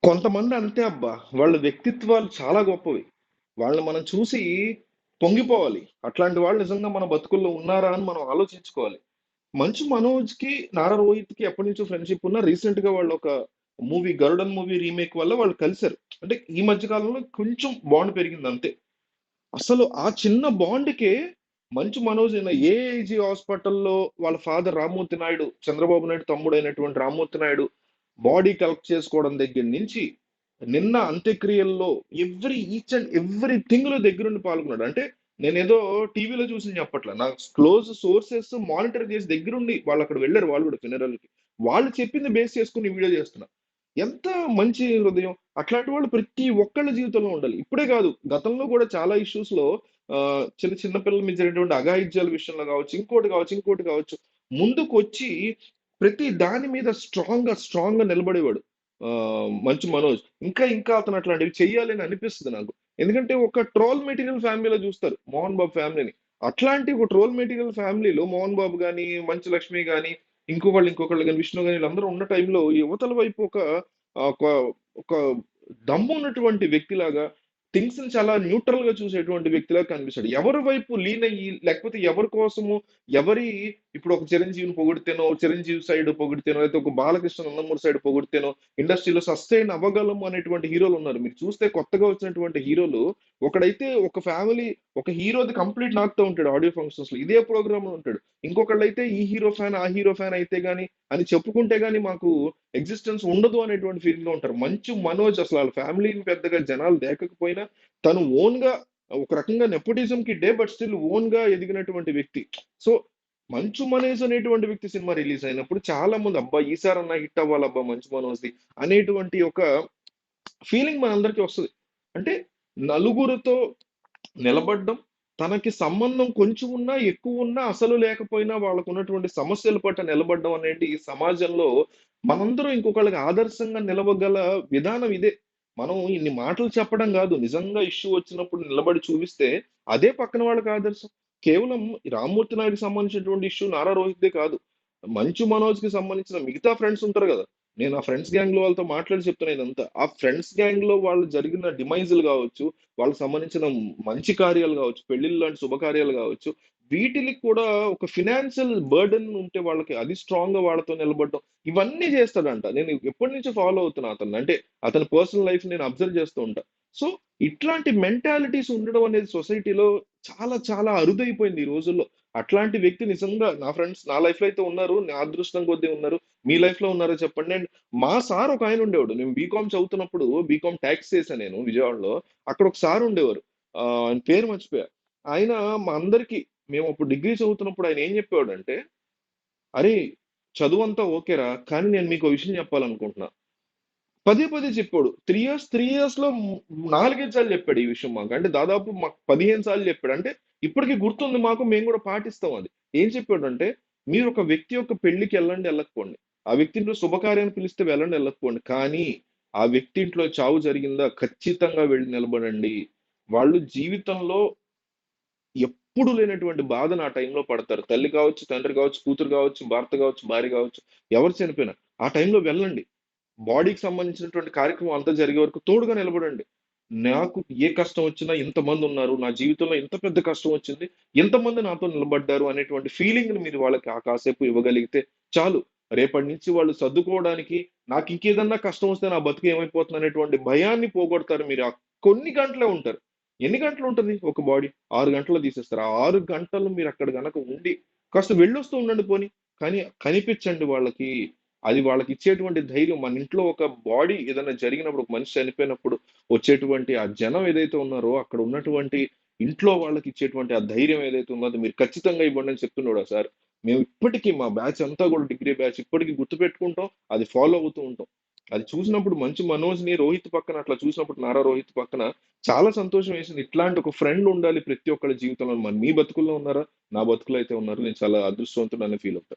కొంతమంది అంతే అబ్బా! వాళ్ళ వ్యక్తిత్వాలు చాలా గొప్పవి. వాళ్ళని మనం చూసి పొంగిపోవాలి. అట్లాంటి వాళ్ళు నిజంగా మన బతుకుల్లో ఉన్నారా అని మనం ఆలోచించుకోవాలి. 'మంచు మనోజ్‌కి, నారా రోహిత్‌కి' ఎప్పటినుంచో ఫ్రెండ్‌షిప్ ఉన్నా రీసెంట్‌గా వాళ్ళొక మూవీ 'గరుడన్' మూవీ రీమేక్ వల్ల వాళ్ళు కలిసారు. అంటే ఈ మధ్య కాలంలో కొంచెం బాండ్ పెరిగింది అంతే. అసలు ఆ చిన్న బాండ్‌కే 'మంచు మనోజ్' ఏఐజీ హాస్పిటల్‌లో వాళ్ళ ఫాదర్ రామ్మూర్తి నాయుడు, చంద్రబాబు నాయుడు తమ్ముడైనటువంటి రామ్మూర్తి నాయుడు బాడీ కలెక్ట్ చేసుకోవడం దగ్గర నుంచి, నిన్న అంత్యక్రియల్లో ఈచ్ అండ్ ఎవ్రీథింగ్‌లో దగ్గరుండి పాల్గొన్నాడు. అంటే నేనేదో టీవీలో చూసింది చెప్పట్ల. నాకు క్లోజ్ సోర్సెస్ మానిటర్ చేసి దగ్గరుండి వాళ్ళక్కడ వెళ్లారు వాళ్ళు కూడా ఫ్యూనరల్‌కి. వాళ్ళు చెప్పింది బేస్ చేసుకొని ఈ వీడియో చేస్తున్నా. ఎంత మంచి హృదయం. అట్లాంటి వాళ్ళు ప్రతి ఒక్కళ్ళ జీవితంలో ఉండాలి. ఇప్పుడే కాదు, గతంలో కూడా చాలా ఇష్యూస్‌లో చిన్న చిన్న పిల్లల మీద జరిగినటువంటి అఘాయిత్యాల విషయంలో కావచ్చు, ఇంకోటి కావచ్చు. ముందుకొచ్చి ప్రతి దాని మీద స్ట్రాంగ్‌గా నిలబడేవాడు. 'మంచు మనోజ్.' ఇంకా అతను అట్లాంటివి చెయ్యాలి అని అనిపిస్తది నాకు. ఎందుకంటే ఒక ట్రోల్ మెటీరియల్ ఫ్యామిలీలో చూస్తారు 'మోహన్ బాబు' ఫ్యామిలీని. అట్లాంటి ఒక ట్రోల్ మెటీరియల్ ఫ్యామిలీలో 'మోహన్ బాబు' గాని, 'మంచు లక్ష్మి' గాని, ఇంకొకళ్ళు గాని, 'విష్ణు' గాని వీళ్ళందరూ ఉన్న టైంలో యువతల వైపు ఒక ఒక దమ్మున్నటువంటి వ్యక్తిలాగా థింగ్స్‌ని చాలా న్యూట్రల్‌గా చూసేటువంటి వ్యక్తిలాగా కనిపిస్తాడు. ఎవరి వైపు లీనయ్యి లేకపోతే ఎవరి కోసము ఎవరి ఇప్పుడు ఒక 'చిరంజీవిని' పొగిడితేనో, 'చిరంజీవి' సైడ్ పొగిడితేనో, లేకపోతే ఒక 'బాలకృష్ణ నందమూరి' సైడ్ పొగిడితేనో ఇండస్ట్రీలో సస్టైన్ అవ్వగలము అనేటువంటి హీరోలున్నారు. మీరు చూస్తే కొత్తగా వచ్చినటువంటి హీరోలు ఒకడైతే ఒక ఫ్యామిలీ ఒక హీరోది కంప్లీట్ నాకుతా ఉంటాడు ఆడియో ఫంక్షన్స్‌లో. ఇదే ప్రోగ్రామ్‌లో ఉంటాడు. ఇంకొకళ్ళైతే ఈ హీరో ఫ్యాన్, ఆ హీరో ఫ్యాన్ అయితే గాని అని చెప్పుకుంటే గాని మాకు ఎగ్జిస్టెన్స్ ఉండదు అనేటువంటి ఫీలింగ్‌లో ఉంటారు. మంచు మనోజ్ అసలు ఆళ్ళ ఫ్యామిలీని పెద్దగా జనాలు దేకకపోయినా తను ఓన్‌గా ఒక రకంగా నెపోటిజం కిడ్డే బట్ స్టిల్ ఓన్‌గా ఎదిగినటువంటి వ్యక్తి. సో, 'మంచు మనోజ్' అనేటువంటి వ్యక్తి సినిమా రిలీజ్ అయినప్పుడు చాలా మంది అబ్బా! ఈసారన్నా హిట్ అవ్వాలబ్బా 'మంచు మనోజ్‌ది' అనేటువంటి ఒక ఫీలింగ్ మనందరికీ వస్తది. అంటే నలుగురితో నిలబడ్డం, తనకి సంబంధం కొంచెం ఉన్నా, ఎక్కువున్నా, అసలు లేకపోయినా వాళ్ళకున్నటువంటి సమస్యల పట్ల నిలబడ్డం అనేది ఈ సమాజంలో మనందరం ఇంకొకళ్ళకి ఆదర్శంగా నిలవగల విధానం ఇదే. మనం ఇన్ని మాటలు చెప్పడం గాదు. నిజంగా ఇష్యూ వచ్చినప్పుడు నిలబడి చూపిస్తే అదే పక్కన వాళ్ళకి ఆదర్శం. కేవలం 'రామ్మూర్తి నాయుడుకి' సంబంధించినటువంటి ఇష్యూ 'నారా రోహిత్‌దే' కాదు. 'మంచు మనోజ్‌కి' సంబంధించిన మిగతా ఫ్రెండ్స్ ఉంటారు గదా! నేను ఆ ఫ్రెండ్స్ గ్యాంగ్‌లో వాళ్ళతో మాట్లాడి చెప్తున్నా ఇదంతా. ఆ ఫ్రెండ్స్ గ్యాంగ్‌లో వాళ్ళు జరిగిన డిమైజ్‌లు గావచ్చు, వాళ్ళకి సంబంధించిన మంచి కార్యాలు గావచ్చు, పెళ్ళిళ్ళు లాంటి శుభకార్యాలు గావచ్చు, వీటిలికి కూడా ఒక ఫినాన్షియల్ బర్డెన్ ఉంటే వాళ్ళకి అది స్ట్రాంగ్‌గా వాళ్ళతో నిలబడడం, ఇవన్నీ చేస్తాడంట. నేను ఎప్పటినుంచో ఫాలో అవుతున్నా అతన్ని. అంటే అతని పర్సనల్ లైఫ్ నేను అబ్జర్వ్ చేస్తూ ఉంటా. సో, ఇట్లాంటి మెంటాలిటీస్ ఉండడం అనేది సొసైటీలో చాలా అరుదైపోయింది ఈ రోజుల్లో. అట్లాంటి వ్యక్తి నిజంగా నా ఫ్రెండ్స్ నా లైఫ్‌లో అయితే ఉన్నారు. నా అదృష్టం కొద్దీ ఉన్నారు. మీ లైఫ్‌లో ఉన్నారా చెప్పండి. అండ్ మా సార్ ఒకాయన ఉండేవాడు. నేను బీకామ్ చదువుతున్నప్పుడు బీకామ్ టాక్స్ చేశా నేను విజయవాడలో. అక్కడ ఒక సార్ ఉండేవారు. ఆయన పేరు మర్చిపోయా. ఆయన మా అందరికి మేమప్పుడు డిగ్రీ చదువుతున్నప్పుడు ఆయన ఏం చెప్పేవాడంటే, "అరేయ్! చదువంతా ఓకేరా. కానీ నేను మీకో విషయం చెప్పాలనుకుంటున్నా." పదే చెప్పాడు. 3 ఇయర్స్‌లో 4, 5 సార్లు చెప్పాడు ఈ విషయం మాకు. అంటే దాదాపు మాకు 15 సార్లు చెప్పాడు. అంటే ఇప్పటికి గుర్తుంది మాకు. మేము కూడా పాటిస్తాం అది. ఏం చెప్పాడంటే, "మీరు ఒక వ్యక్తి యొక్క పెళ్ళికి ఎళ్ళండి, ఎళ్ళకపోండి. ఆ వ్యక్తి ఇంట్లో శుభకార్యానికి పిలిస్తే వెళ్ళండి, ఎళ్ళకపోండి. కానీ ఆ వ్యక్తి ఇంట్లో చావు జరిగిందా ఖచ్చితంగా వెళ్లి నిలబడండి. వాళ్ళు జీవితంలో ఎప్పుడు లేనటువంటి బాధను ఆ టైంలో పడతారు. తల్లి కావచ్చు, తండ్రి కావచ్చు, కూతురు కావచ్చు, భర్త కావచ్చు, భార్య కావచ్చు, ఎవరు చనిపోయినా. ఆ టైంలో వెళ్ళండి. బాడీకి సంబంధించినటువంటి కార్యక్రమం అంతా జరిగే వరకు తోడుగా నిలబడండి. నాకు ఏ కష్టం వచ్చినా ఇంతమందున్నారు. నా జీవితంలో ఇంత పెద్ద కష్టం వచ్చింది. ఇంతమంది నాతో నిలబడ్డారు అనేటువంటి ఫీలింగ్‌ని మీరు వాళ్ళకి ఆ కాసేపు ఇవ్వగలిగితే చాలు. రేపటి నుంచి వాళ్ళు సర్దుకోవడానికి నాకింకేదన్నా కష్టం వస్తే నా బతుకు ఏమైపోతుంది అనేటువంటి భయాన్ని పోగొడతారు మీరు. ఆ కొన్ని గంటలే ఉంటారు. ఎన్ని గంటలుంటది ఒక బాడీ? 6 గంటల్లో తీసేస్తారు. ఆ 6 గంటలు మీరక్కడ గనక ఉండి కాస్త వెళ్ళొస్తూ ఉండండి పోనీ. కానీ కనిపించండి వాళ్ళకి. అది వాళ్ళకిచ్చేటువంటి ధైర్యం మన ఇంట్లో ఒక బాడీ ఏదైనా జరిగినప్పుడు, ఒక మనిషి చనిపోయినప్పుడు వచ్చేటువంటి ఆ జనం ఏదైతే ఉన్నారో, అక్కడ ఉన్నటువంటి ఇంట్లో వాళ్ళకిచ్చేటువంటి ఆ ధైర్యం ఏదైతే ఉన్నదో మీరు ఖచ్చితంగా ఇవ్వండి అని చెప్తున్నాడు ఆ సార్. మేము ఇప్పటికి మా బ్యాచ్ అంతా కూడా డిగ్రీ బ్యాచ్ ఇప్పటికి గుర్తుపెట్టుకుంటాం. అది ఫాలో అవుతూ ఉంటాం. అది చూసినప్పుడు మంచు మనోజ్‌ని, రోహిత్ పక్కన అట్లా చూసినప్పుడు 'నారా రోహిత్' పక్కన చాలా సంతోషం వేసింది. ఇట్లాంటి ఒక ఫ్రెండ్ ఉండాలి ప్రతి ఒక్కళ్ళ జీవితంలో. మరి మీ బతుకుల్లో ఉన్నారా? నా బతుకులో అయితే ఉన్నారు. నేను చాలా అదృష్టవంతుడనే ఫీల్ అవుతా.